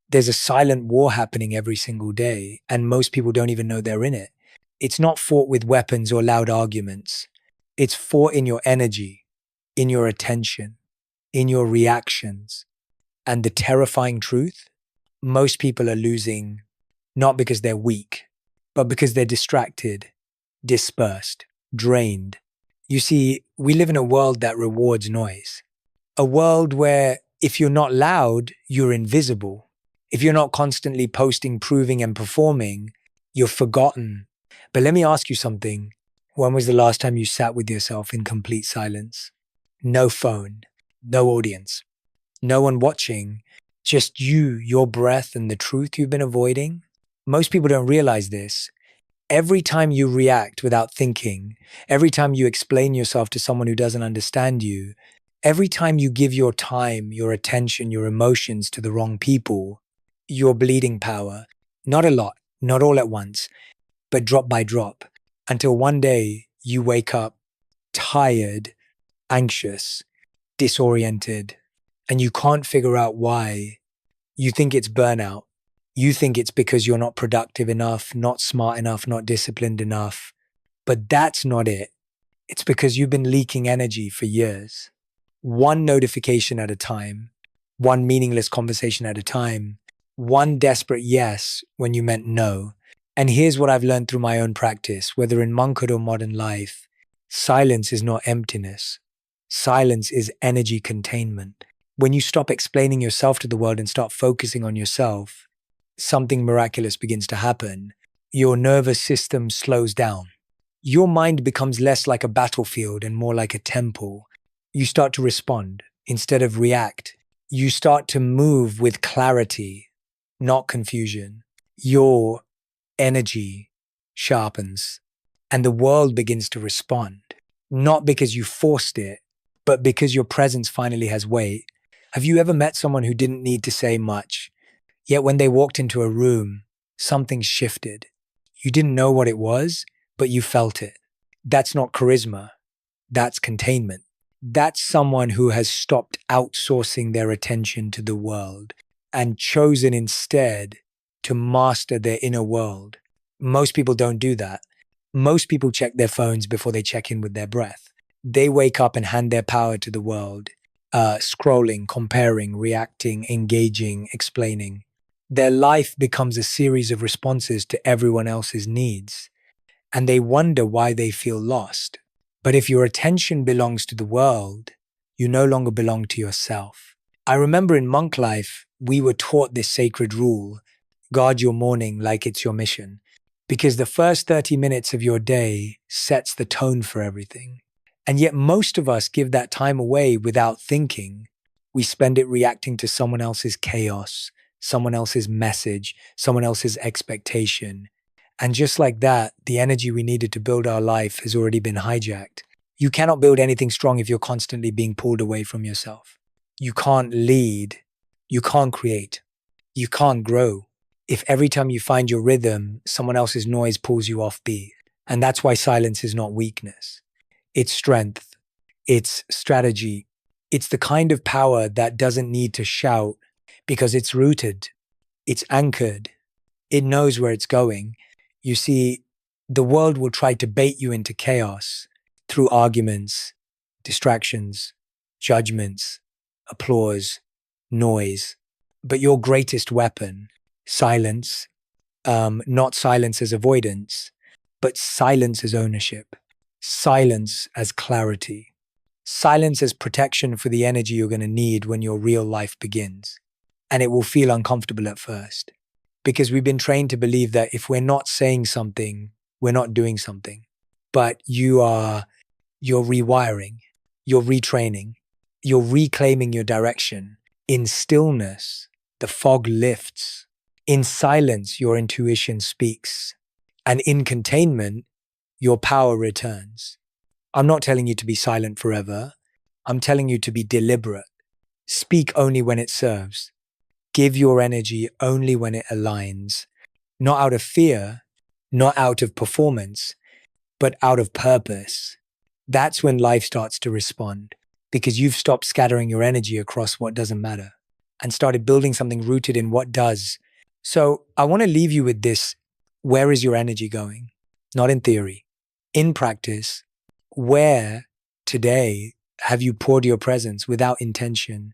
There's a silent war happening every single day, and most people don't even know they're in it. It's not fought with weapons or loud arguments. It's fought in your energy, in your attention, in your reactions. And the terrifying truth, most people are losing not because they're weak, but because they're distracted, dispersed, drained. You see, we live in a world that rewards noise. A world where if you're not loud, you're invisible. If you're not constantly posting, proving, and performing, you're forgotten. But let me ask you something. When was the last time you sat with yourself in complete silence? No phone, no audience, no one watching, just you, your breath, and the truth you've been avoiding? Most people don't realize this. Every time you react without thinking, every time you explain yourself to someone who doesn't understand you, every time you give your time, your attention, your emotions to the wrong people, you're bleeding power. Not a lot, not all at once, but drop by drop, until one day you wake up tired, anxious, disoriented, and you can't figure out why. You think it's burnout. You think it's because you're not productive enough, not smart enough, not disciplined enough. But that's not it. It's because you've been leaking energy for years. One notification at a time, one meaningless conversation at a time, one desperate yes when you meant no. And here's what I've learned through my own practice, whether in monkhood or modern life: silence is not emptiness. Silence is energy containment. When you stop explaining yourself to the world and start focusing on yourself, something miraculous begins to happen. Your nervous system slows down. Your mind becomes less like a battlefield and more like a temple. You start to respond instead of react. You start to move with clarity, not confusion. Your energy sharpens and the world begins to respond, not because you forced it, but because your presence finally has weight. Have you ever met someone who didn't need to say much, yet when they walked into a room, something shifted? You didn't know what it was, but you felt it. That's not charisma. That's containment. That's someone who has stopped outsourcing their attention to the world and chosen instead to master their inner world. Most people don't do that. Most people check their phones before they check in with their breath. They wake up and hand their power to the world, scrolling, comparing, reacting, engaging, explaining. Their life becomes a series of responses to everyone else's needs, and they wonder why they feel lost. But if your attention belongs to the world, you no longer belong to yourself. I remember in monk life, we were taught this sacred rule: guard your morning like it's your mission. Because the first 30 minutes of your day sets the tone for everything. And yet most of us give that time away without thinking. We spend it reacting to someone else's chaos, someone else's message, someone else's expectation. And just like that, the energy we needed to build our life has already been hijacked. You cannot build anything strong if you're constantly being pulled away from yourself. You can't lead. You can't create. You can't grow if every time you find your rhythm, someone else's noise pulls you off beat. And that's why silence is not weakness. It's strength. It's strategy. It's the kind of power that doesn't need to shout because it's rooted. It's anchored. It knows where it's going. You see, the world will try to bait you into chaos through arguments, distractions, judgments, applause, noise. But your greatest weapon, silence, not silence as avoidance, but silence as ownership, silence as clarity, silence as protection for the energy you're going to need when your real life begins. And it will feel uncomfortable at first because we've been trained to believe that if we're not saying something, we're not doing something. But you're rewiring, you're retraining, you're reclaiming your direction. In stillness, the fog lifts. In silence, your intuition speaks. And in containment, your power returns. I'm not telling you to be silent forever. I'm telling you to be deliberate. Speak only when it serves. Give your energy only when it aligns. Not out of fear, not out of performance, but out of purpose. That's when life starts to respond because you've stopped scattering your energy across what doesn't matter. and started building something rooted in what does. So I want to leave you with this. Where is your energy going? Not in theory, in practice. Where today have you poured your presence without intention?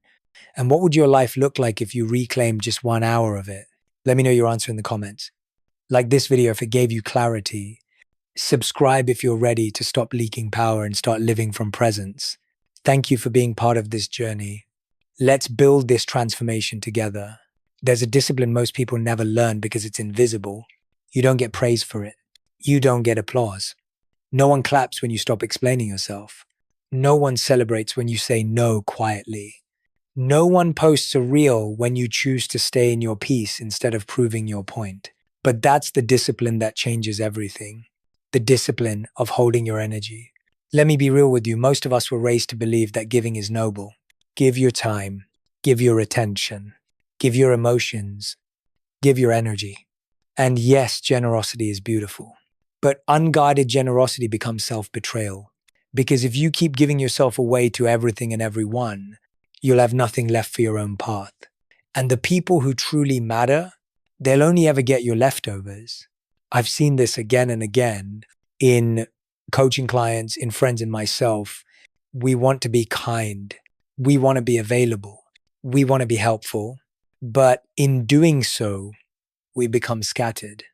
And what would your life look like if you reclaimed just 1 hour of it? Let me know your answer in the comments. Like this video if it gave you clarity. Subscribe if you're ready to stop leaking power and start living from presence. Thank you for being part of this journey. Let's build this transformation together. There's a discipline most people never learn because it's invisible. You don't get praise for it. You don't get applause. No one claps when you stop explaining yourself. No one celebrates when you say no quietly. No one posts a reel when you choose to stay in your peace instead of proving your point. But that's the discipline that changes everything. The discipline of holding your energy. Let me be real with you. Most of us were raised to believe that giving is noble. Give your time. Give your attention. Give your emotions. Give your energy. And yes, generosity is beautiful. But unguided generosity becomes self-betrayal. Because if you keep giving yourself away to everything and everyone, you'll have nothing left for your own path. And the people who truly matter, they'll only ever get your leftovers. I've seen this again and again in coaching clients, in friends, and myself. We want to be kind. We want to be available. We want to be helpful. But in doing so, we become scattered.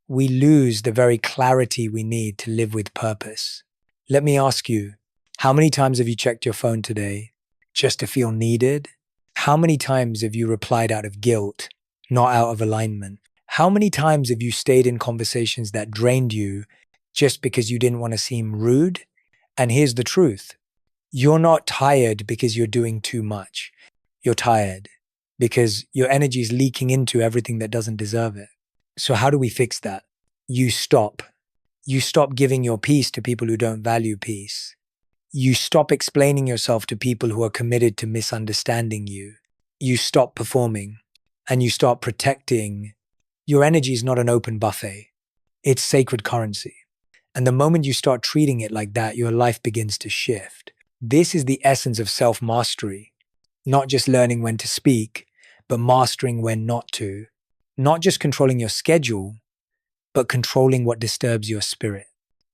We lose the very clarity we need to live with purpose. Let me ask you, how many times have you checked your phone today just to feel needed? How many times have you replied out of guilt, not out of alignment? How many times have you stayed in conversations that drained you just because you didn't want to seem rude? And here's the truth. You're not tired because you're doing too much. You're tired because your energy is leaking into everything that doesn't deserve it. So how do we fix that? You stop. You stop giving your peace to people who don't value peace. You stop explaining yourself to people who are committed to misunderstanding you. You stop performing and you start protecting. Your energy is not an open buffet. It's sacred currency. And the moment you start treating it like that, your life begins to shift. This is the essence of self-mastery. Not just learning when to speak, but mastering when not to. Not just controlling your schedule, but controlling what disturbs your spirit.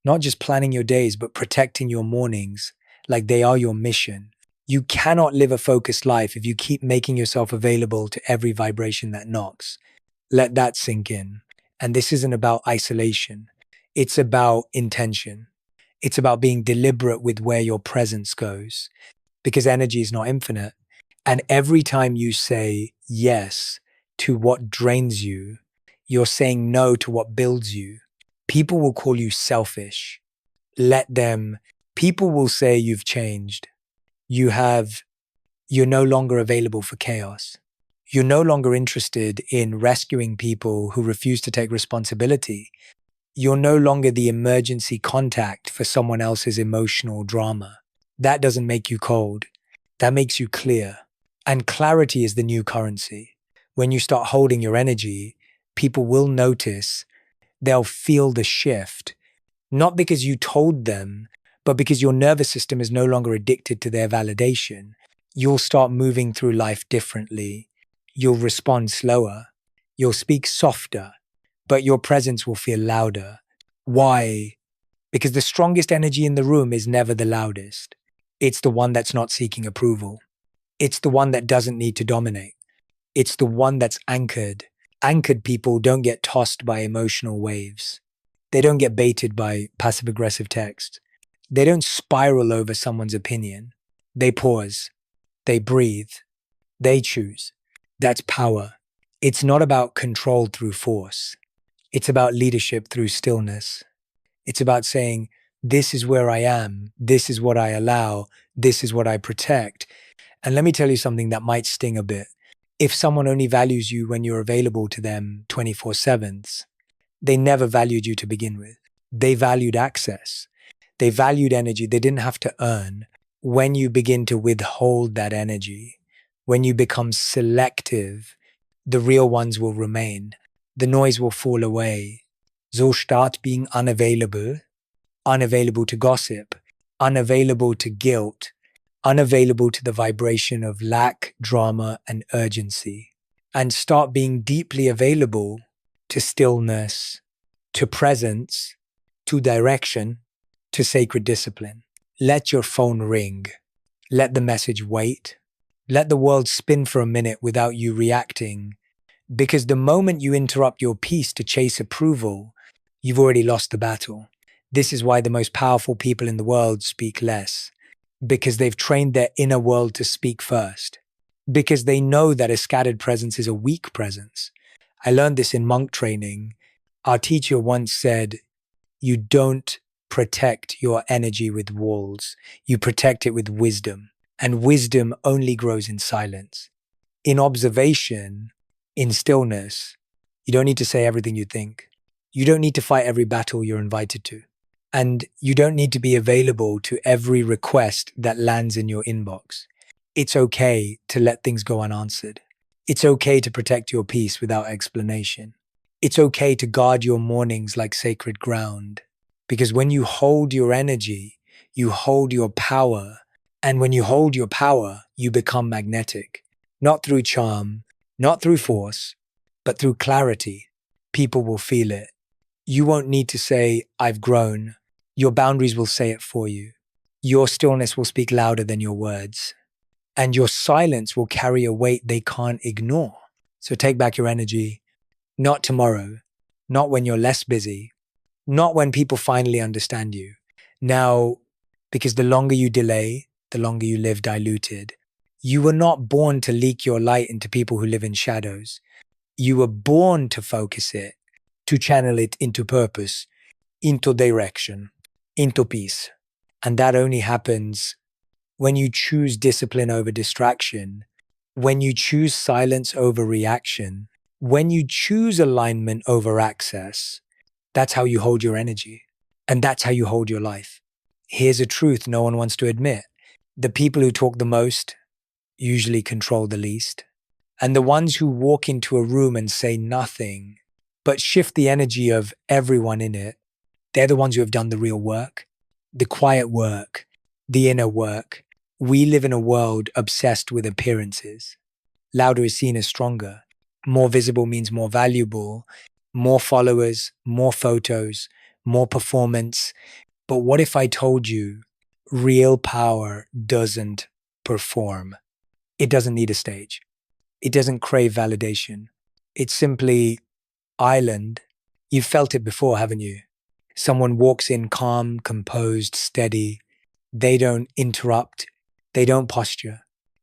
Not just planning your days, but protecting your mornings like they are your mission. You cannot live a focused life if you keep making yourself available to every vibration that knocks. Let that sink in. And this isn't about isolation. It's about intention. It's about being deliberate with where your presence goes. Because energy is not infinite. And every time you say yes to what drains you, you're saying no to what builds you. People will call you selfish. Let them. People will say you've changed. You're no longer available for chaos. You're no longer interested in rescuing people who refuse to take responsibility. You're no longer the emergency contact for someone else's emotional drama. That doesn't make you cold. That makes you clear. And clarity is the new currency. When you start holding your energy, people will notice. They'll feel the shift. Not because you told them, but because your nervous system is no longer addicted to their validation. You'll start moving through life differently. You'll respond slower. You'll speak softer, but your presence will feel louder. Why? Because the strongest energy in the room is never the loudest. It's the one that's not seeking approval. It's the one that doesn't need to dominate. It's the one that's anchored. Anchored people don't get tossed by emotional waves. They don't get baited by passive-aggressive text. They don't spiral over someone's opinion. They pause. They breathe. They choose. That's power. It's not about control through force. It's about leadership through stillness. It's about saying, this is where I am. This is what I allow. This is what I protect. And let me tell you something that might sting a bit. If someone only values you when you're available to them 24/7, they never valued you to begin with. They valued access. They valued energy they didn't have to earn. When you begin to withhold that energy, when you become selective, the real ones will remain. The noise will fall away. So start being unavailable to gossip, unavailable to guilt, unavailable to the vibration of lack, drama, and urgency, and start being deeply available to stillness, to presence, to direction, to sacred discipline. Let your phone ring. Let the message wait. Let the world spin for a minute without you reacting, because the moment you interrupt your peace to chase approval, you've already lost the battle. This is why the most powerful people in the world speak less, because they've trained their inner world to speak first, because they know that a scattered presence is a weak presence. I learned this in monk training. Our teacher once said, you don't protect your energy with walls, you protect it with wisdom. And wisdom only grows in silence. In observation, in stillness, you don't need to say everything you think. You don't need to fight every battle you're invited to. And you don't need to be available to every request that lands in your inbox. It's okay to let things go unanswered. It's okay to protect your peace without explanation. It's okay to guard your mornings like sacred ground. Because when you hold your energy, you hold your power. And when you hold your power, you become magnetic. Not through charm, not through force, but through clarity. People will feel it. You won't need to say, I've grown. Your boundaries will say it for you. Your stillness will speak louder than your words. And your silence will carry a weight they can't ignore. So take back your energy. Not tomorrow. Not when you're less busy. Not when people finally understand you. Now, because the longer you delay, the longer you live diluted. You were not born to leak your light into people who live in shadows. You were born to focus it, to channel it into purpose, into direction, into peace. And that only happens when you choose discipline over distraction, when you choose silence over reaction, when you choose alignment over access. That's how you hold your energy. And that's how you hold your life. Here's a truth no one wants to admit. The people who talk the most usually control the least. And the ones who walk into a room and say nothing, but shift the energy of everyone in it, they're the ones who have done the real work, the quiet work, the inner work. We live in a world obsessed with appearances. Louder is seen as stronger. More visible means more valuable. More followers, more photos, more performance. But what if I told you real power doesn't perform? It doesn't need a stage. It doesn't crave validation. It's simply island. You've felt it before, haven't you? Someone walks in calm, composed, steady. They don't interrupt. They don't posture.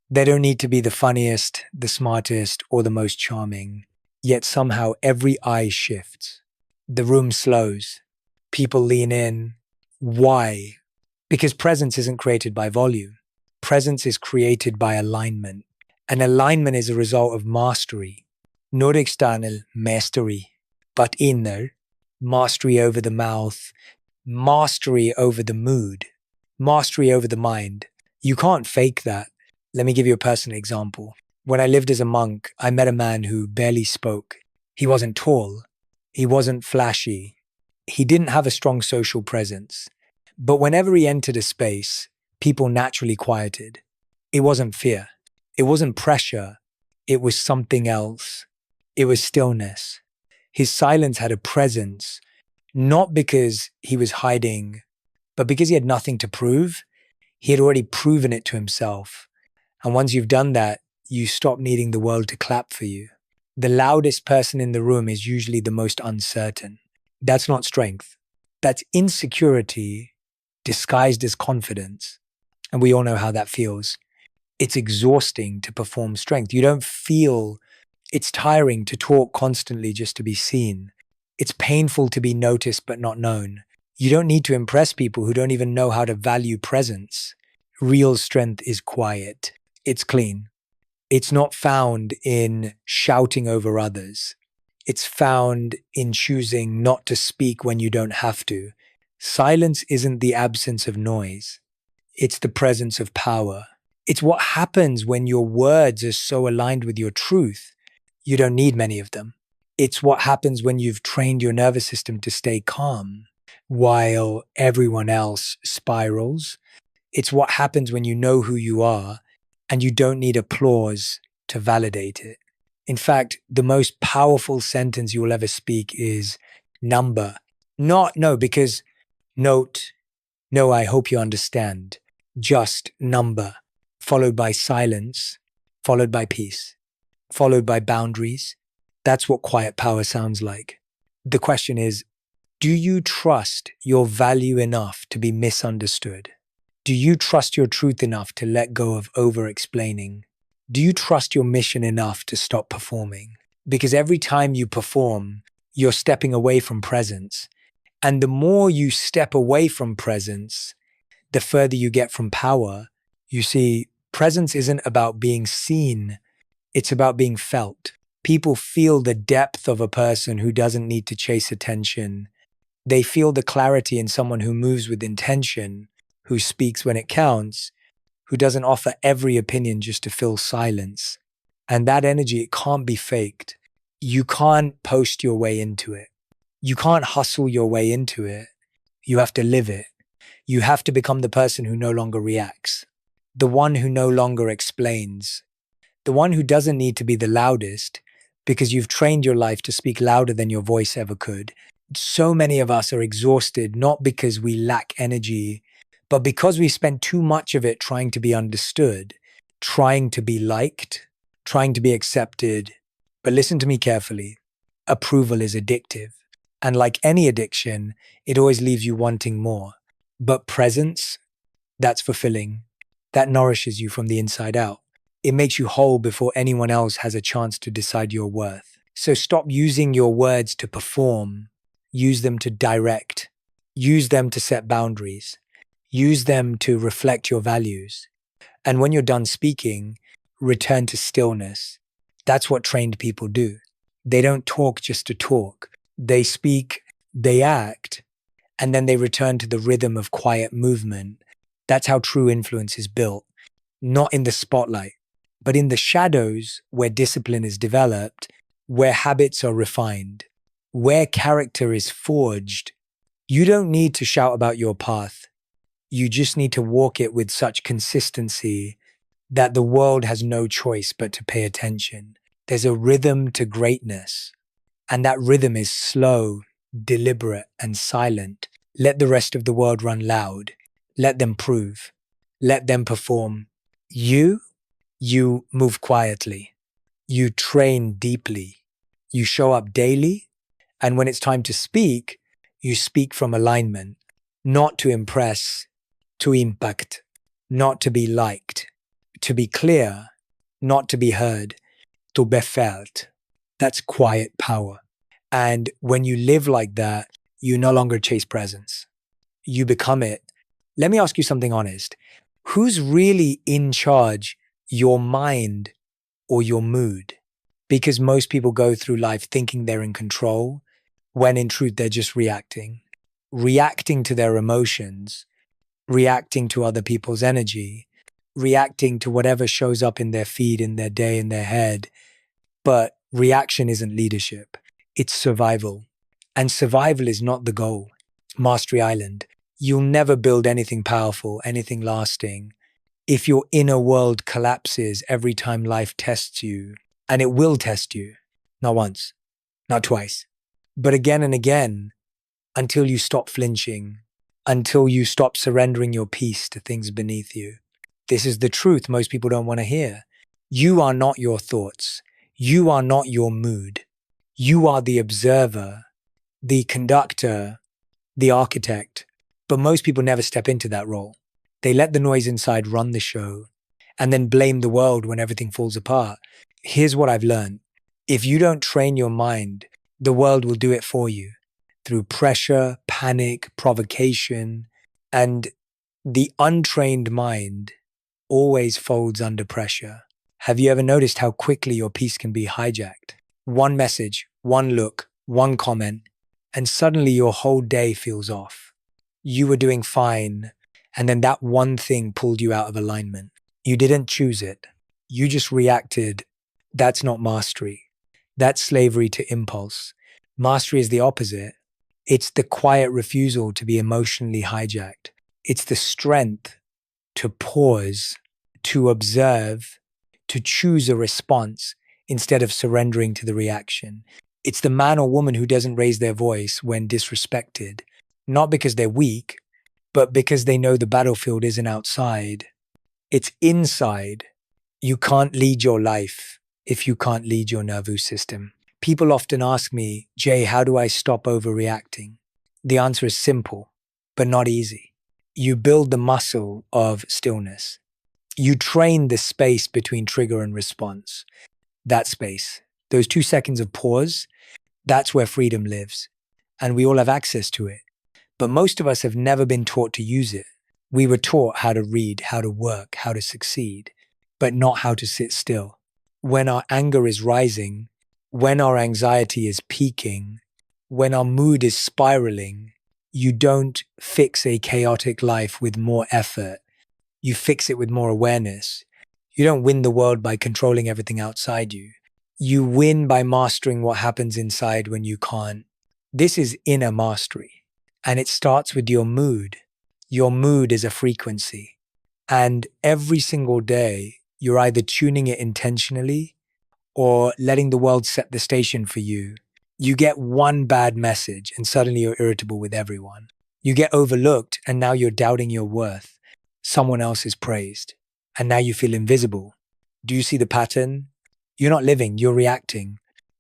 They don't need to be the funniest, the smartest, or the most charming. Yet somehow every eye shifts. The room slows. People lean in. Why? Because presence isn't created by volume. Presence is created by alignment. And alignment is a result of mastery. Not external mastery, but inner. Mastery over the mouth. Mastery over the mood. Mastery over the mind. You can't fake that. Let me give you a personal example. When I lived as a monk, I met a man who barely spoke. He wasn't tall. He wasn't flashy. He didn't have a strong social presence. But whenever he entered a space, people naturally quieted. It wasn't fear. It wasn't pressure. It was something else. It was stillness. His silence had a presence, not because he was hiding, but because he had nothing to prove. He had already proven it to himself. And once you've done that, you stop needing the world to clap for you. The loudest person in the room is usually the most uncertain. That's not strength. That's insecurity disguised as confidence. And we all know how that feels. It's exhausting to perform strength. You don't feel it's tiring to talk constantly just to be seen. It's painful to be noticed but not known. You don't need to impress people who don't even know how to value presence. Real strength is quiet. It's clean. It's not found in shouting over others. It's found in choosing not to speak when you don't have to. Silence isn't the absence of noise. It's the presence of power. It's what happens when your words are so aligned with your truth, you don't need many of them. It's what happens when you've trained your nervous system to stay calm while everyone else spirals. It's what happens when you know who you are and you don't need applause to validate it. In fact, the most powerful sentence you will ever speak is number. Not, no, because note, no, I hope you understand. Just number, followed by silence, followed by peace, followed by boundaries. That's what quiet power sounds like. The question is, do you trust your value enough to be misunderstood? Do you trust your truth enough to let go of over-explaining? Do you trust your mission enough to stop performing? Because every time you perform, you're stepping away from presence. And the more you step away from presence, the further you get from power. You see, presence isn't about being seen, it's about being felt. People feel the depth of a person who doesn't need to chase attention. They feel the clarity in someone who moves with intention, who speaks when it counts, who doesn't offer every opinion just to fill silence. And that energy, it can't be faked. You can't post your way into it. You can't hustle your way into it. You have to live it. You have to become the person who no longer reacts, the one who no longer explains, the one who doesn't need to be the loudest because you've trained your life to speak louder than your voice ever could. So many of us are exhausted, not because we lack energy, but because we spend too much of it trying to be understood, trying to be liked, trying to be accepted. But listen to me carefully. Approval is addictive. And like any addiction, it always leaves you wanting more. But presence, that's fulfilling. That nourishes you from the inside out. It makes you whole before anyone else has a chance to decide your worth. So stop using your words to perform. Use them to direct. Use them to set boundaries. Use them to reflect your values. And when you're done speaking, return to stillness. That's what trained people do. They don't talk just to talk. They speak, they act, and then they return to the rhythm of quiet movement. That's how true influence is built. Not in the spotlight, but in the shadows where discipline is developed, where habits are refined, where character is forged. You don't need to shout about your path. You just need to walk it with such consistency that the world has no choice but to pay attention. There's a rhythm to greatness, and that rhythm is slow, deliberate, and silent. Let the rest of the world run loud. Let them prove. Let them perform. You move quietly. You train deeply. You show up daily. And when it's time to speak, you speak from alignment, not to impress, to impact, not to be liked, to be clear, not to be heard, to be felt. That's quiet power. And when you live like that, you no longer chase presence. You become it. Let me ask you something honest. Who's really in charge, your mind or your mood? Because most people go through life thinking they're in control, when in truth, they're just reacting. Reacting to their emotions, reacting to other people's energy, reacting to whatever shows up in their feed, in their day, in their head. But reaction isn't leadership. It's survival. And survival is not the goal. Mastery Island. You'll never build anything powerful, anything lasting, if your inner world collapses every time life tests you. And it will test you. Not once, not twice, but again and again, until you stop flinching, until you stop surrendering your peace to things beneath you. This is the truth most people don't want to hear. You are not your thoughts. You are not your mood. You are the observer, the conductor, the architect. But most people never step into that role. They let the noise inside run the show and then blame the world when everything falls apart. Here's what I've learned. If you don't train your mind, the world will do it for you through pressure, panic, provocation, and the untrained mind always folds under pressure. Have you ever noticed how quickly your peace can be hijacked? One message, one look, one comment, and suddenly your whole day feels off. You were doing fine, and then that one thing pulled you out of alignment. You didn't choose it. You just reacted. That's not mastery. That's slavery to impulse. Mastery is the opposite. It's the quiet refusal to be emotionally hijacked. It's the strength to pause, to observe, to choose a response instead of surrendering to the reaction. It's the man or woman who doesn't raise their voice when disrespected, not because they're weak, but because they know the battlefield isn't outside, it's inside. You can't lead your life if you can't lead your nervous system. People often ask me, Jay, how do I stop overreacting? The answer is simple, but not easy. You build the muscle of stillness. You train the space between trigger and response. That space, those 2 seconds of pause, that's where freedom lives. And we all have access to it. But most of us have never been taught to use it. We were taught how to read, how to work, how to succeed, but not how to sit still. When our anger is rising, when our anxiety is peaking, when our mood is spiraling, you don't fix a chaotic life with more effort. You fix it with more awareness. You don't win the world by controlling everything outside you. You win by mastering what happens inside when you can't. This is inner mastery. And it starts with your mood. Your mood is a frequency. And every single day, you're either tuning it intentionally or letting the world set the station for you. You get one bad message and suddenly you're irritable with everyone. You get overlooked and now you're doubting your worth. Someone else is praised and now you feel invisible. Do you see the pattern? You're not living, you're reacting.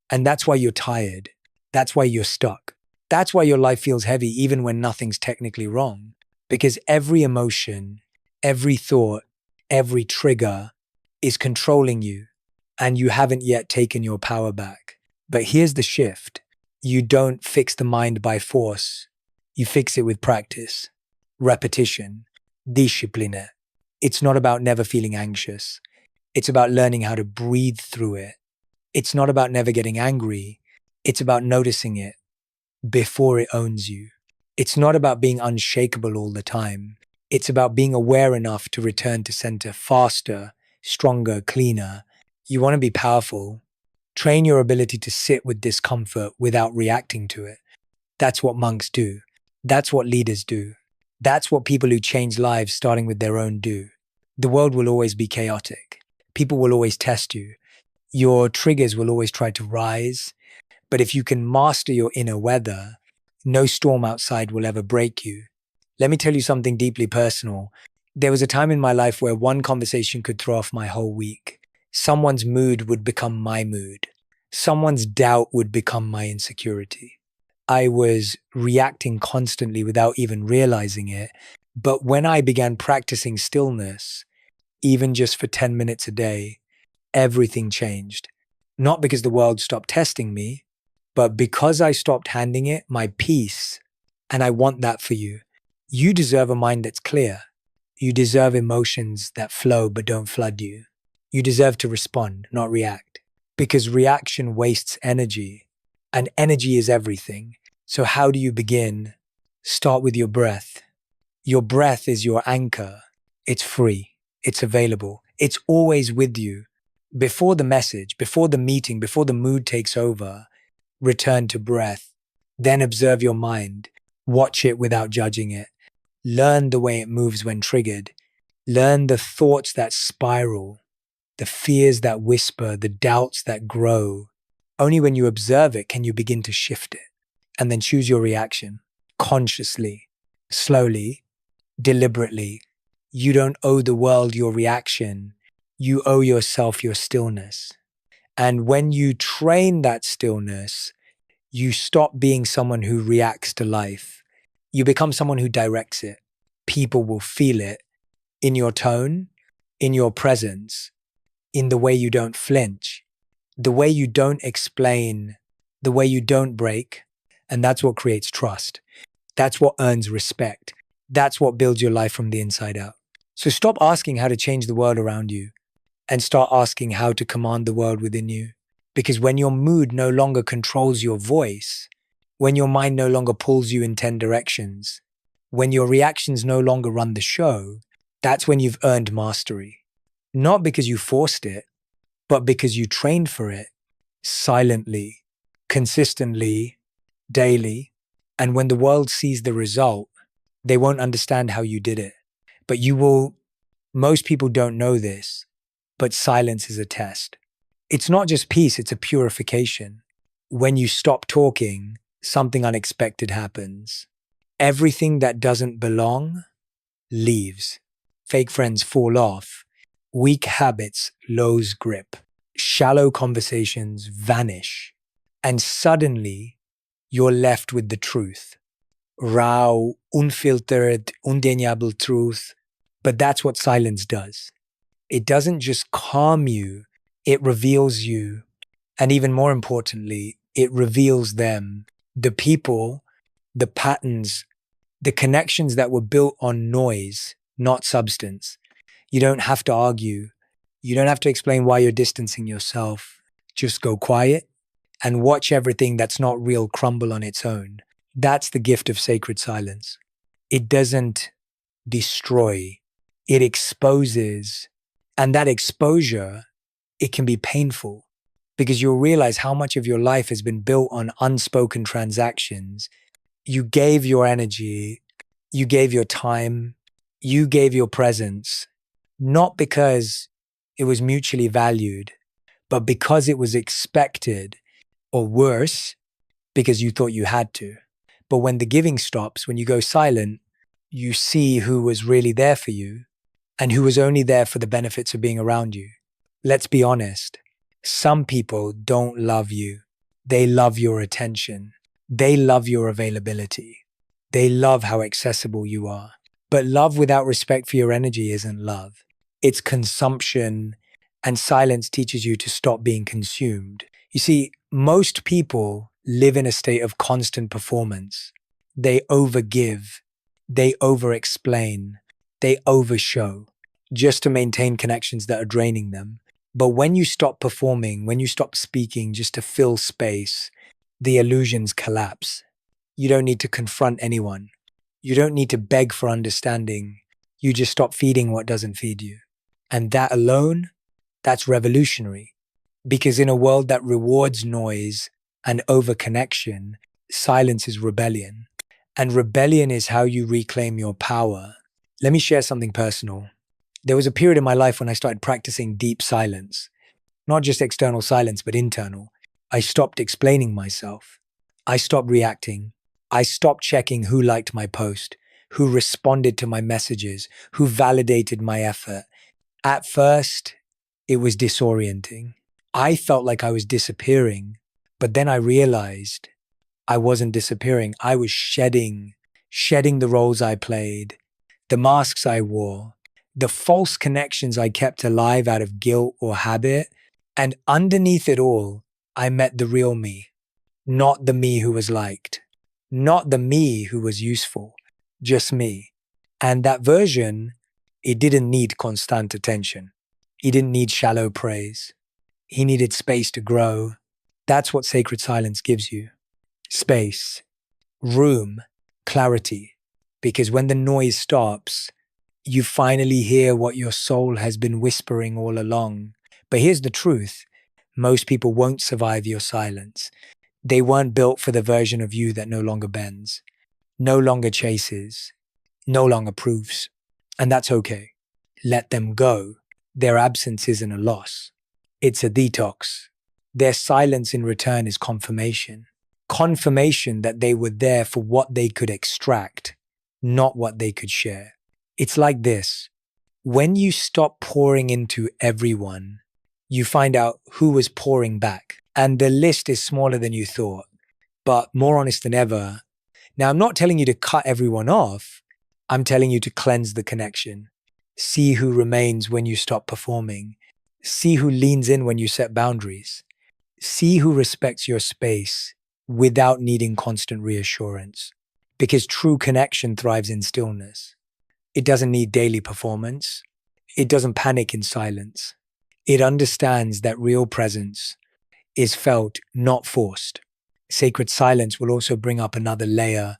And that's why you're tired. That's why you're stuck. That's why your life feels heavy even when nothing's technically wrong. Because every emotion, every thought, every trigger is controlling you and you haven't yet taken your power back. But here's the shift. You don't fix the mind by force. You fix it with practice, repetition, discipline. It's not about never feeling anxious. It's about learning how to breathe through it. It's not about never getting angry. It's about noticing it before it owns you. It's not about being unshakable all the time. It's about being aware enough to return to center faster, stronger, cleaner. You want to be powerful. Train your ability to sit with discomfort without reacting to it. That's what monks do. That's what leaders do. That's what people who change lives starting with their own do. The world will always be chaotic. People will always test you. Your triggers will always try to rise. But if you can master your inner weather, no storm outside will ever break you. Let me tell you something deeply personal. There was a time in my life where one conversation could throw off my whole week. Someone's mood would become my mood. Someone's doubt would become my insecurity. I was reacting constantly without even realizing it. But when I began practicing stillness, even just for 10 minutes a day, everything changed. Not because the world stopped testing me, but because I stopped handing it my peace. And I want that for you. You deserve a mind that's clear. You deserve emotions that flow but don't flood you. You deserve to respond, not react. Because reaction wastes energy. And energy is everything. So how do you begin? Start with your breath. Your breath is your anchor. It's free. It's available. It's always with you. Before the message, before the meeting, before the mood takes over, return to breath. Then observe your mind. Watch it without judging it. Learn the way it moves when triggered. Learn the thoughts that spiral, the fears that whisper, the doubts that grow. Only when you observe it can you begin to shift it. And then choose your reaction consciously, slowly, deliberately. You don't owe the world your reaction. You owe yourself your stillness. And when you train that stillness, you stop being someone who reacts to life. You become someone who directs it. People will feel it in your tone, in your presence, in the way you don't flinch, the way you don't explain, the way you don't break. And that's what creates trust. That's what earns respect. That's what builds your life from the inside out. So stop asking how to change the world around you and start asking how to command the world within you. Because when your mood no longer controls your voice, when your mind no longer pulls you in 10 directions, when your reactions no longer run the show, that's when you've earned mastery. Not because you forced it, but because you trained for it silently, consistently, daily. And when the world sees the result, they won't understand how you did it. But you will Most people don't know this, but silence is a test. It's not just peace, it's a purification. When you stop talking, something unexpected happens. Everything that doesn't belong leaves. Fake friends fall off. Weak habits lose grip. Shallow conversations vanish. And suddenly, you're left with the truth. Raw, unfiltered, undeniable truth. But that's what silence does. It doesn't just calm you, it reveals you. And even more importantly, it reveals them, the people, the patterns, the connections that were built on noise, not substance. You don't have to argue. You don't have to explain why you're distancing yourself. Just go quiet and watch everything that's not real crumble on its own. That's the gift of sacred silence. It doesn't destroy, it exposes. And that exposure, it can be painful because you'll realize how much of your life has been built on unspoken transactions. You gave your energy, you gave your time, you gave your presence, not because it was mutually valued, but because it was expected, or worse, because you thought you had to. But when the giving stops, when you go silent, you see who was really there for you and who was only there for the benefits of being around you. Let's be honest. Some people don't love you. They love your attention. They love your availability. They love how accessible you are. But love without respect for your energy isn't love. It's consumption, and silence teaches you to stop being consumed. You see, most people live in a state of constant performance. They overgive, they overexplain, they overshow just to maintain connections that are draining them. But when you stop performing, when you stop speaking just to fill space, the illusions collapse. You don't need to confront anyone. You don't need to beg for understanding. You just stop feeding what doesn't feed you. And that alone, that's revolutionary. Because in a world that rewards noise and overconnection, silence is rebellion. And rebellion is how you reclaim your power. Let me share something personal. There was a period in my life when I started practicing deep silence. Not just external silence, but internal. I stopped explaining myself. I stopped reacting. I stopped checking who liked my post, who responded to my messages, who validated my effort. At first, it was disorienting. I felt like I was disappearing, but then I realized I wasn't disappearing. I was shedding the roles I played, the masks I wore, the false connections I kept alive out of guilt or habit. And underneath it all, I met the real me, not the me who was liked, not the me who was useful, just me. And that version, it didn't need constant attention. He didn't need shallow praise. He needed space to grow. That's what sacred silence gives you. Space, room, clarity. Because when the noise stops, you finally hear what your soul has been whispering all along. But here's the truth. Most people won't survive your silence. They weren't built for the version of you that no longer bends, no longer chases, no longer proves. And that's okay. Let them go. Their absence isn't a loss. It's a detox. Their silence in return is confirmation. Confirmation that they were there for what they could extract, not what they could share. It's like this. When you stop pouring into everyone, you find out who was pouring back. And the list is smaller than you thought, but more honest than ever. Now, I'm not telling you to cut everyone off. I'm telling you to cleanse the connection. See who remains when you stop performing. See who leans in when you set boundaries. See who respects your space without needing constant reassurance. Because true connection thrives in stillness. It doesn't need daily performance. It doesn't panic in silence. It understands that real presence is felt, not forced. Sacred silence will also bring up another layer.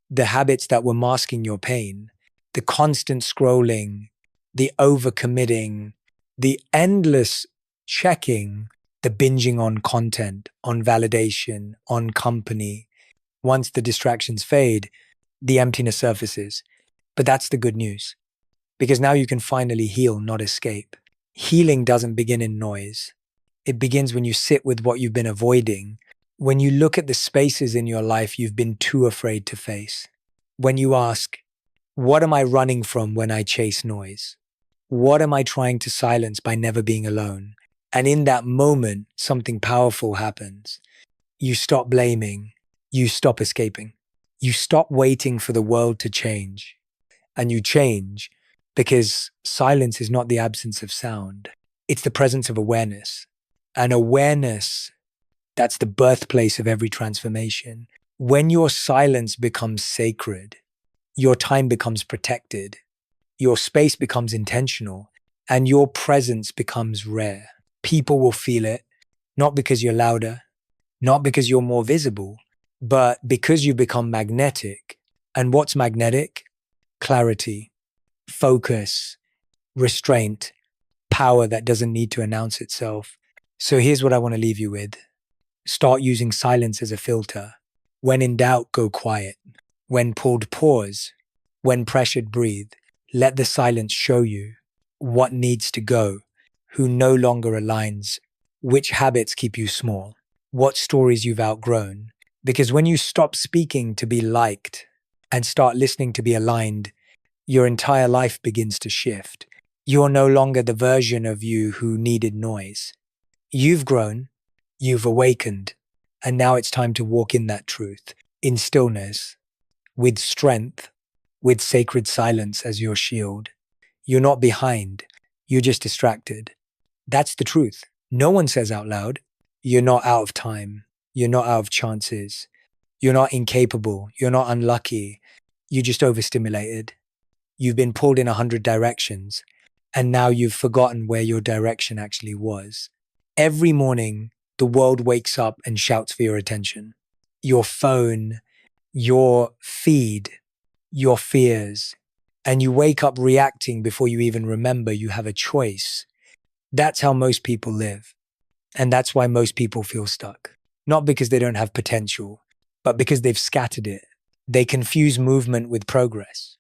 The habits that were masking your pain, the constant scrolling, the overcommitting, the endless checking, the binging on content, on validation, on company. Once the distractions fade, the emptiness surfaces. But that's the good news. because now you can finally heal, not escape. Healing doesn't begin in noise. It begins when you sit with what you've been avoiding, when you look at the spaces in your life you've been too afraid to face. When you ask, what am I running from when I chase noise? What am I trying to silence by never being alone? And in that moment, something powerful happens. You stop blaming. You stop escaping. You stop waiting for the world to change. And you change because silence is not the absence of sound. It's the presence of awareness. And awareness, that's the birthplace of every transformation. When your silence becomes sacred, your time becomes protected, your space becomes intentional, and your presence becomes rare. People will feel it, not because you're louder, not because you're more visible, but because you become magnetic. And what's magnetic? Clarity, focus, restraint, power that doesn't need to announce itself. So here's what I want to leave you with. Start using silence as a filter. When in doubt, go quiet. When pulled, pause. When pressured, breathe. Let the silence show you what needs to go, who no longer aligns, which habits keep you small, what stories you've outgrown. Because when you stop speaking to be liked and start listening to be aligned, your entire life begins to shift. You're no longer the version of you who needed noise. You've grown, you've awakened, and now it's time to walk in that truth, in stillness, with strength, with sacred silence as your shield. You're not behind, you're just distracted. That's the truth. No one says out loud, you're not out of time, you're not out of chances, you're not incapable, you're not unlucky, you're just overstimulated. You've been pulled in 100 directions, and now you've forgotten where your direction actually was. Every morning, the world wakes up and shouts for your attention. Your phone, your feed, your fears, and you wake up reacting before you even remember you have a choice. That's how most people live. And that's why most people feel stuck. Not because they don't have potential, but because they've scattered it. They confuse movement with progress.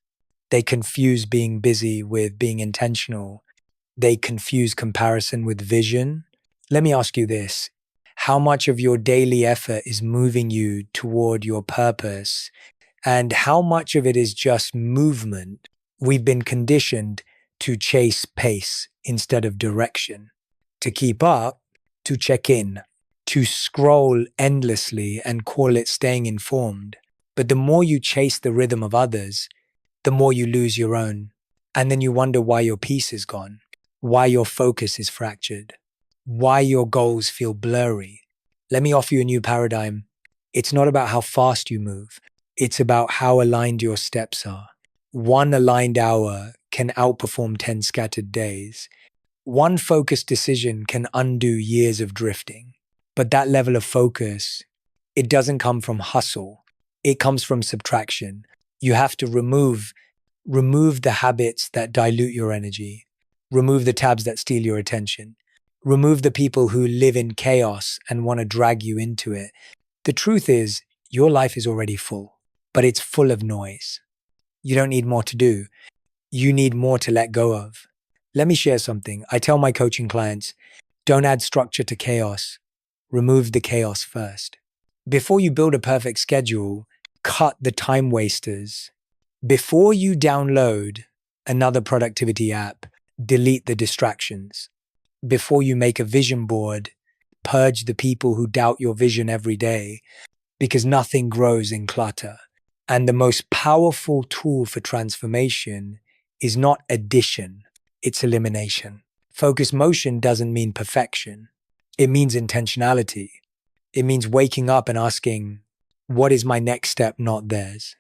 They confuse being busy with being intentional. They confuse comparison with vision. Let me ask you this. How much of your daily effort is moving you toward your purpose? And how much of it is just movement? We've been conditioned to chase pace instead of direction, to keep up, to check in, to scroll endlessly and call it staying informed. But the more you chase the rhythm of others, the more you lose your own. And then you wonder why your peace is gone, why your focus is fractured, why your goals feel blurry. Let me offer you a new paradigm. It's not about how fast you move. It's about how aligned your steps are. One aligned hour can outperform 10 scattered days. One focused decision can undo years of drifting. But that level of focus, it doesn't come from hustle. It comes from subtraction. You have to remove the habits that dilute your energy. Remove the tabs that steal your attention. Remove the people who live in chaos and want to drag you into it. The truth is, your life is already full, but it's full of noise. You don't need more to do. You need more to let go of. Let me share something. I tell my coaching clients, don't add structure to chaos. Remove the chaos first. Before you build a perfect schedule, cut the time wasters. Before you download another productivity app, delete the distractions. Before you make a vision board, purge the people who doubt your vision every day, because nothing grows in clutter. And the most powerful tool for transformation is not addition, it's elimination. Focused motion doesn't mean perfection. It means intentionality. It means waking up and asking, what is my next step, not theirs?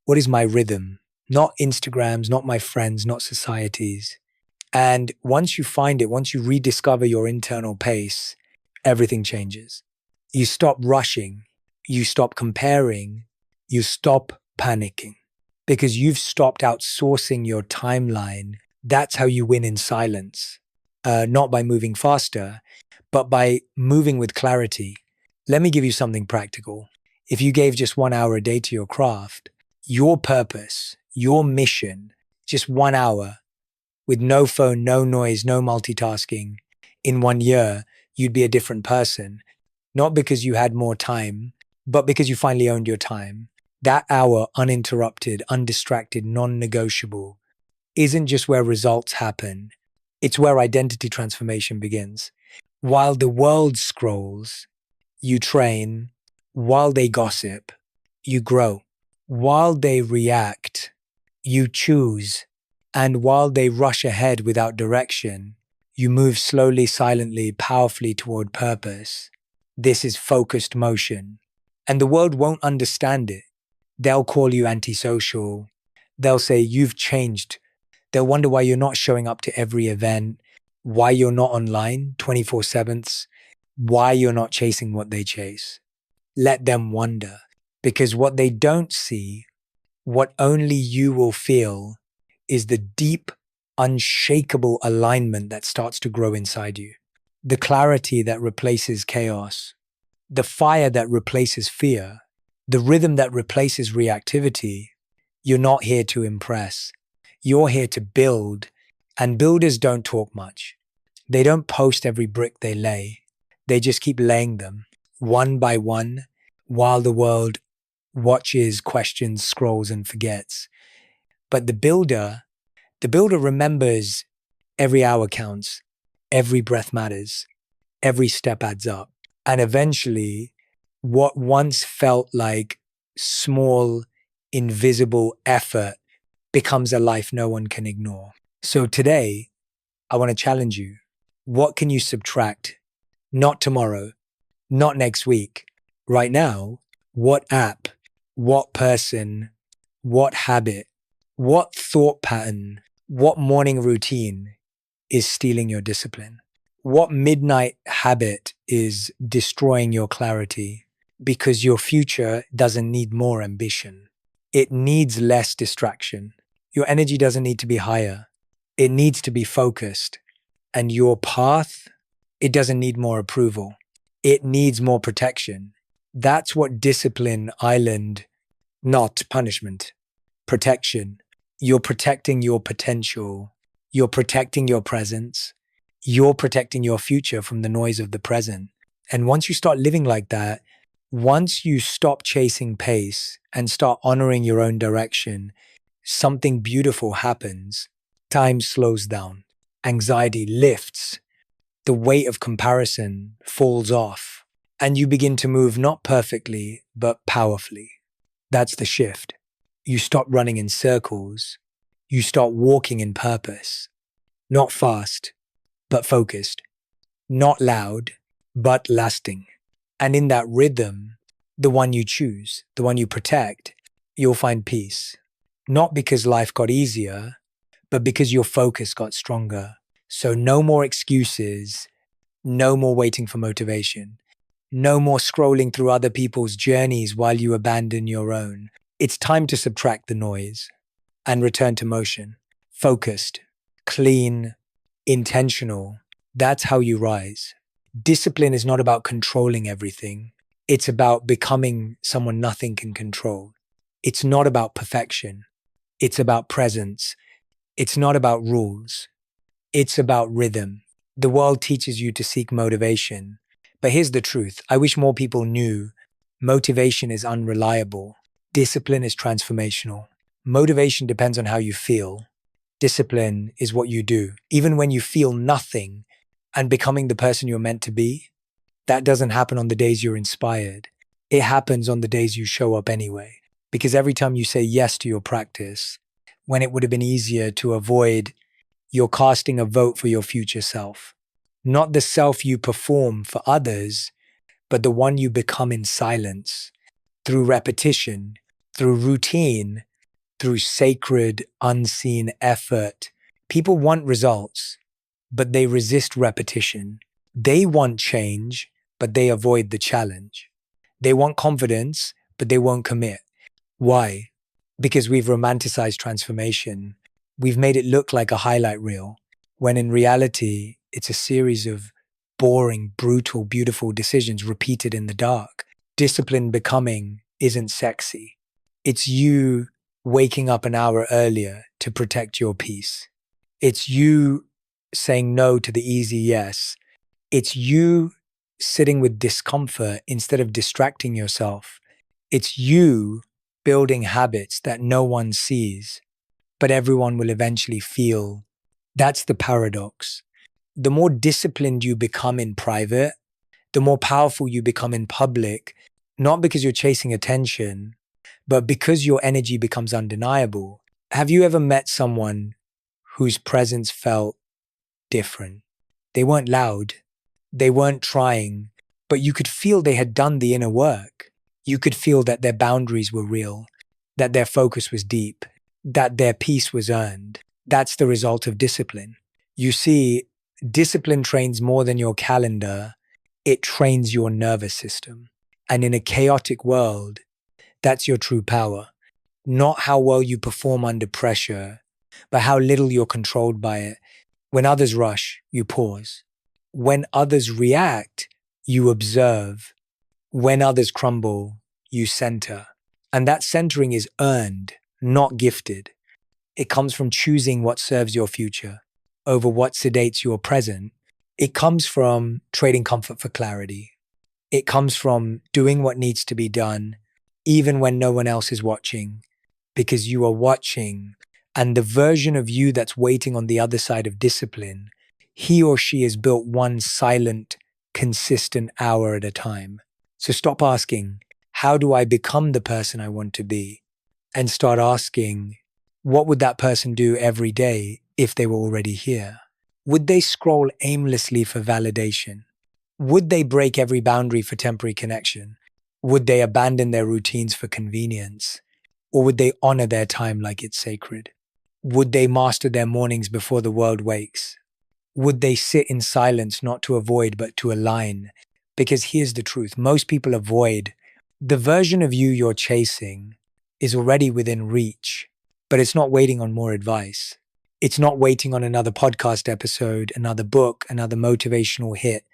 What is my rhythm? Not Instagrams, not my friends, not societies. And once you find it, once you rediscover your internal pace, everything changes. You stop rushing, you stop comparing, you stop panicking because you've stopped outsourcing your timeline. That's how you win in silence, not by moving faster, but by moving with clarity. Let me give you something practical. If you gave just 1 hour a day to your craft, your purpose, your mission, just 1 hour, with no phone, no noise, no multitasking, in 1 year, you'd be a different person. Not because you had more time, but because you finally owned your time. That hour, uninterrupted, undistracted, non negotiable, isn't just where results happen, it's where identity transformation begins. While the world scrolls, you train. While they gossip, you grow. While they react, you choose. And while they rush ahead without direction, you move slowly, silently, powerfully toward purpose. This is focused motion. And the world won't understand it. They'll call you antisocial. They'll say you've changed. They'll wonder why you're not showing up to every event, why you're not online 24/7, why you're not chasing what they chase. Let them wonder. Because what they don't see, what only you will feel, is the deep, unshakable alignment that starts to grow inside you. The clarity that replaces chaos, the fire that replaces fear, the rhythm that replaces reactivity. You're not here to impress. You're here to build. And builders don't talk much. They don't post every brick they lay. They just keep laying them, one by one, while the world watches, questions, scrolls, and forgets. But the builder remembers every hour counts, every breath matters, every step adds up. And eventually, what once felt like small, invisible effort becomes a life no one can ignore. So today, I want to challenge you. What can you subtract? Not tomorrow, not next week. Right now, what app, what person, what habit, what thought pattern, what morning routine is stealing your discipline? What midnight habit is destroying your clarity? Because your future doesn't need more ambition. It needs less distraction. Your energy doesn't need to be higher. It needs to be focused. And your path, it doesn't need more approval. It needs more protection. That's what Discipline Island, not punishment, protection. You're protecting your potential. You're protecting your presence. You're protecting your future from the noise of the present. And once you start living like that, once you stop chasing pace and start honoring your own direction, something beautiful happens. Time slows down. Anxiety lifts. The weight of comparison falls off. And you begin to move not perfectly, but powerfully. That's the shift. You stop running in circles. You start walking in purpose. Not fast, but focused. Not loud, but lasting. And in that rhythm, the one you choose, the one you protect, you'll find peace. Not because life got easier, but because your focus got stronger. So no more excuses, no more waiting for motivation, no more scrolling through other people's journeys while you abandon your own. It's time to subtract the noise and return to motion. Focused, clean, intentional. That's how you rise. Discipline is not about controlling everything. It's about becoming someone nothing can control. It's not about perfection. It's about presence. It's not about rules. It's about rhythm. The world teaches you to seek motivation. But here's the truth. I wish more people knew motivation is unreliable. Discipline is transformational. Motivation depends on how you feel. Discipline is what you do. Even when you feel nothing and becoming the person you're meant to be, that doesn't happen on the days you're inspired. It happens on the days you show up anyway. Because every time you say yes to your practice, when it would have been easier to avoid, you're casting a vote for your future self. Not the self you perform for others, but the one you become in silence, through repetition, through routine, through sacred, unseen effort. People want results, but they resist repetition. They want change, but they avoid the challenge. They want confidence, but they won't commit. Why? Because we've romanticized transformation. We've made it look like a highlight reel, when in reality, it's a series of boring, brutal, beautiful decisions repeated in the dark. Disciplined becoming isn't sexy. It's you waking up an hour earlier to protect your peace. It's you saying no to the easy yes. It's you sitting with discomfort instead of distracting yourself. It's you building habits that no one sees, but everyone will eventually feel. That's the paradox. The more disciplined you become in private, the more powerful you become in public, not because you're chasing attention, but because your energy becomes undeniable. Have you ever met someone whose presence felt different? They weren't loud, they weren't trying, but you could feel they had done the inner work. You could feel that their boundaries were real, that their focus was deep, that their peace was earned. That's the result of discipline. You see, discipline trains more than your calendar, it trains your nervous system. And in a chaotic world, that's your true power. Not how well you perform under pressure, but how little you're controlled by it. When others rush, you pause. When others react, you observe. When others crumble, you center. And that centering is earned, not gifted. It comes from choosing what serves your future over what sedates your present. It comes from trading comfort for clarity. It comes from doing what needs to be done, even when no one else is watching, because you are watching. And the version of you that's waiting on the other side of discipline, he or she has built one silent, consistent hour at a time. So stop asking, how do I become the person I want to be? And start asking, what would that person do every day if they were already here? Would they scroll aimlessly for validation? Would they break every boundary for temporary connection? Would they abandon their routines for convenience? Or would they honor their time like it's sacred? Would they master their mornings before the world wakes? Would they sit in silence not to avoid but to align? Because here's the truth, most people avoid. The version of you you're chasing is already within reach, but it's not waiting on more advice. It's not waiting on another podcast episode, another book, another motivational hit.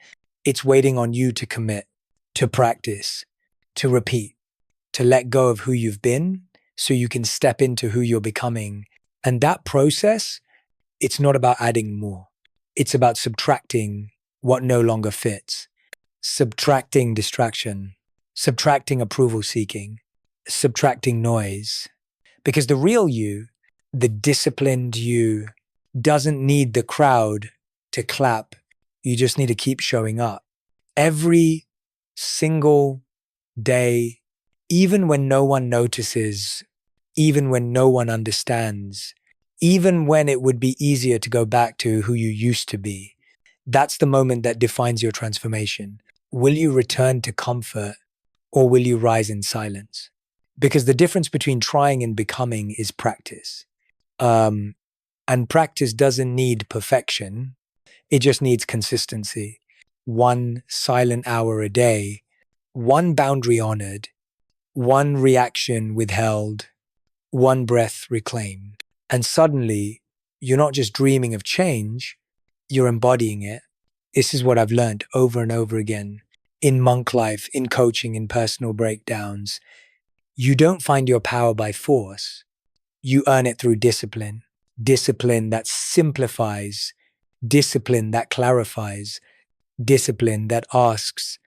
It's waiting on you to commit, to practice, to repeat, to let go of who you've been so you can step into who you're becoming. And that process, it's not about adding more. It's about subtracting what no longer fits, subtracting distraction, subtracting approval seeking, subtracting noise. Because the real you, the disciplined you, doesn't need the crowd to clap. You just need to keep showing up. Every single day, even when no one notices, even when no one understands, even when it would be easier to go back to who you used to be. That's the moment that defines your transformation. Will you return to comfort or will you rise in silence? Because the difference between trying and becoming is practice. And practice doesn't need perfection. It just needs consistency. One silent hour a day, one boundary honored, one reaction withheld, one breath reclaimed. And suddenly, you're not just dreaming of change, you're embodying it. This is what I've learned over and over again in monk life, in coaching, in personal breakdowns. You don't find your power by force. You earn it through discipline. Discipline that simplifies, discipline that clarifies, discipline that asks,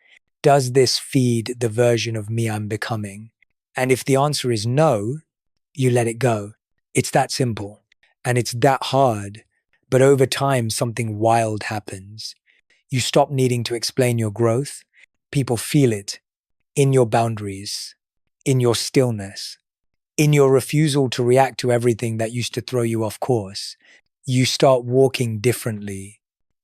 does this feed the version of me I'm becoming? And if the answer is no, you let it go. It's that simple. And it's that hard. But over time, something wild happens. You stop needing to explain your growth. People feel it in your boundaries, in your stillness, in your refusal to react to everything that used to throw you off course. You start walking differently,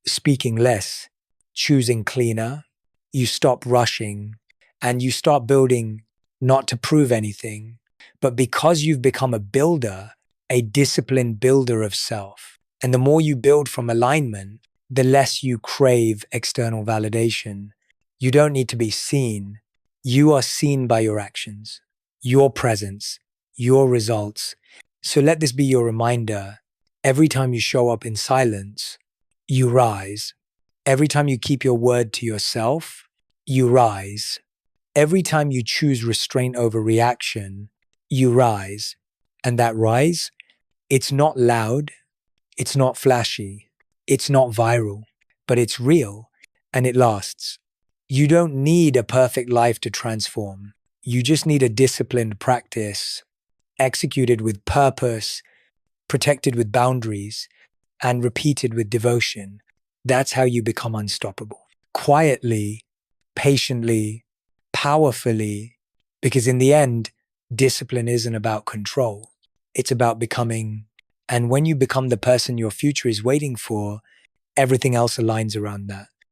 speaking less, choosing cleaner. You stop rushing and you start building not to prove anything, but because you've become a builder, a disciplined builder of self. And the more you build from alignment, the less you crave external validation. You don't need to be seen. You are seen by your actions, your presence, your results. So let this be your reminder. Every time you show up in silence, you rise. Every time you keep your word to yourself, you rise. Every time you choose restraint over reaction, you rise. And that rise, it's not loud, It's not flashy. It's not viral, but it's real and it lasts. You don't need a perfect life to transform. You just need a disciplined practice, executed with purpose, protected with boundaries, and repeated with devotion. That's how you become unstoppable. Quietly, patiently, powerfully, because in the end, discipline isn't about control. It's about becoming. And when you become the person your future is waiting for, everything else aligns around that.